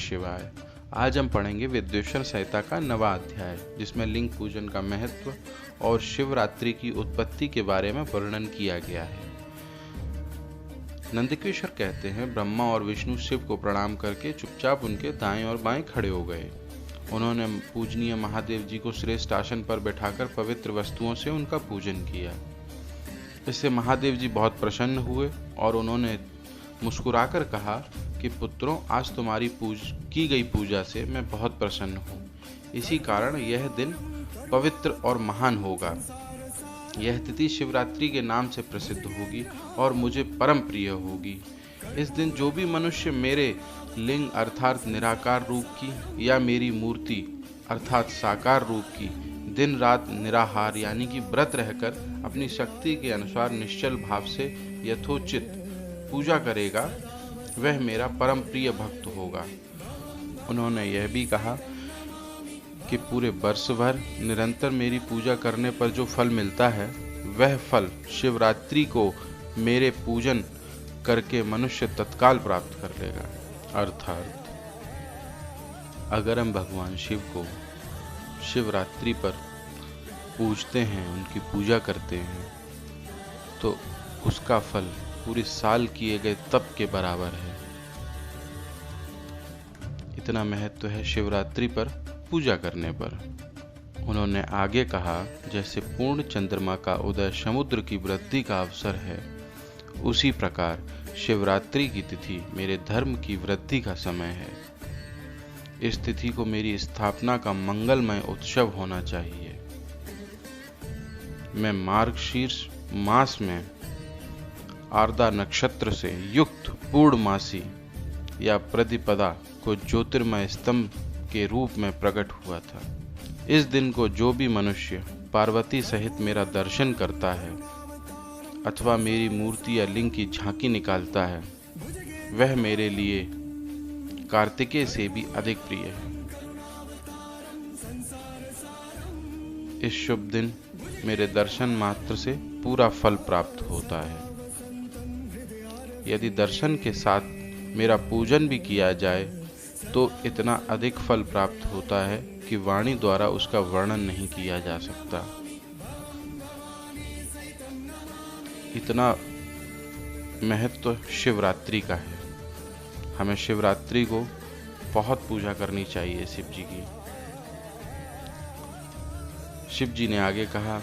शिवाय। आज हम पढ़ेंगे विद्वेश्वर संहिता का 9वां अध्याय, जिसमें लिंग पूजन का महत्व और शिवरात्रि की उत्पत्ति के बारे में वर्णन किया गया है। नंदकिशोर कहते हैं, ब्रह्मा और विष्णु शिव को प्रणाम करके चुपचाप उनके दाएं और बाएं खड़े हो गए। उन्होंने पूजनीय महादेव जी को श्रेष्ठ आसन पर बैठाकर पवित्र वस्तुओं से उनका पूजन किया। इससे महादेव जी बहुत प्रसन्न हुए और उन्होंने मुस्कुराकर कहा कि पुत्रों, आज तुम्हारी की गई पूजा से मैं बहुत प्रसन्न हूँ। इसी कारण यह दिन पवित्र और महान होगा। यह तिथि शिवरात्रि के नाम से प्रसिद्ध होगी और मुझे परम प्रिय होगी। इस दिन जो भी मनुष्य मेरे लिंग अर्थात निराकार रूप की या मेरी मूर्ति अर्थात साकार रूप की दिन रात निराहार यानी कि व्रत रहकर अपनी शक्ति के अनुसार निश्चल भाव से यथोचित पूजा करेगा, वह मेरा परम प्रिय भक्त होगा। उन्होंने यह भी कहा कि पूरे वर्ष भर निरंतर मेरी पूजा करने पर जो फल मिलता है, वह फल शिवरात्रि को मेरे पूजन करके मनुष्य तत्काल प्राप्त कर लेगा। अर्थात अगर हम भगवान शिव को शिवरात्रि पर पूजते हैं, उनकी पूजा करते हैं, तो उसका फल पूरे साल किए गए तप के बराबर है। इतना महत्व है शिवरात्रि पर पूजा करने पर। उन्होंने आगे कहा, जैसे पूर्ण चंद्रमा का उदय समुद्र की वृद्धि का अवसर है, उसी प्रकार शिवरात्रि की तिथि मेरे धर्म की वृद्धि का समय है। इस तिथि को मेरी स्थापना का मंगलमय उत्सव होना चाहिए। मैं मार्गशीर्ष मास में आर्द्रा नक्षत्र से युक्त पूर्णमासी या प्रतिपदा को ज्योतिर्मय स्तंभ के रूप में प्रकट हुआ था। इस दिन को जो भी मनुष्य पार्वती सहित मेरा दर्शन करता है अथवा मेरी मूर्ति या लिंग की झांकी निकालता है, वह मेरे लिए कार्तिकेय से भी अधिक प्रिय है। इस शुभ दिन मेरे दर्शन मात्र से पूरा फल प्राप्त होता है। यदि दर्शन के साथ मेरा पूजन भी किया जाए तो इतना अधिक फल प्राप्त होता है कि वाणी द्वारा उसका वर्णन नहीं किया जा सकता। इतना महत्व शिवरात्रि का है। हमें शिवरात्रि को बहुत पूजा करनी चाहिए शिव जी की। शिव जी ने आगे कहा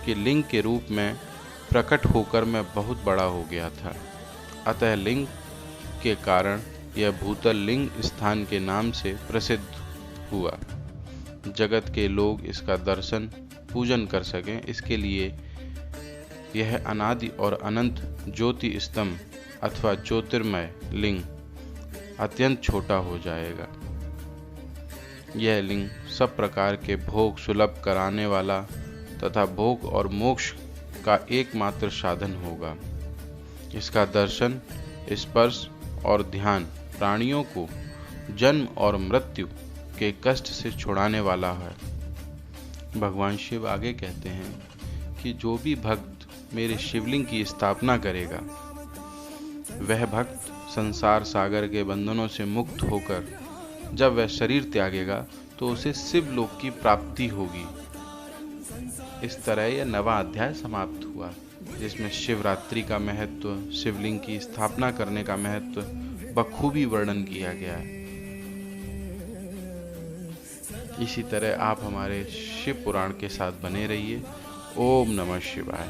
कि लिंग के रूप में प्रकट होकर मैं बहुत बड़ा हो गया था, अतः लिंग के कारण यह भूतल लिंग स्थान के नाम से प्रसिद्ध हुआ। जगत के लोग इसका दर्शन पूजन कर सकें, इसके लिए यह अनादि और अनंत ज्योति स्तंभ अथवा ज्योतिर्मय लिंग अत्यंत छोटा हो जाएगा। यह लिंग सब प्रकार के भोग सुलभ कराने वाला तथा भोग और मोक्ष का एकमात्र साधन होगा। इसका दर्शन, स्पर्श और ध्यान प्राणियों को जन्म और मृत्यु के कष्ट से छुड़ाने वाला है। भगवान शिव आगे कहते हैं कि जो भी भक्त मेरे शिवलिंग की स्थापना करेगा, वह भक्त संसार सागर के बंधनों से मुक्त होकर जब वह शरीर त्यागेगा तो उसे शिवलोक की प्राप्ति होगी। इस तरह यह 9वां अध्याय समाप्त हुआ, जिसमें शिवरात्रि का महत्व, शिवलिंग की स्थापना करने का महत्व बखूबी वर्णन किया गया है। इसी तरह आप हमारे शिव पुराण के साथ बने रहिए। ओम नमः शिवाय।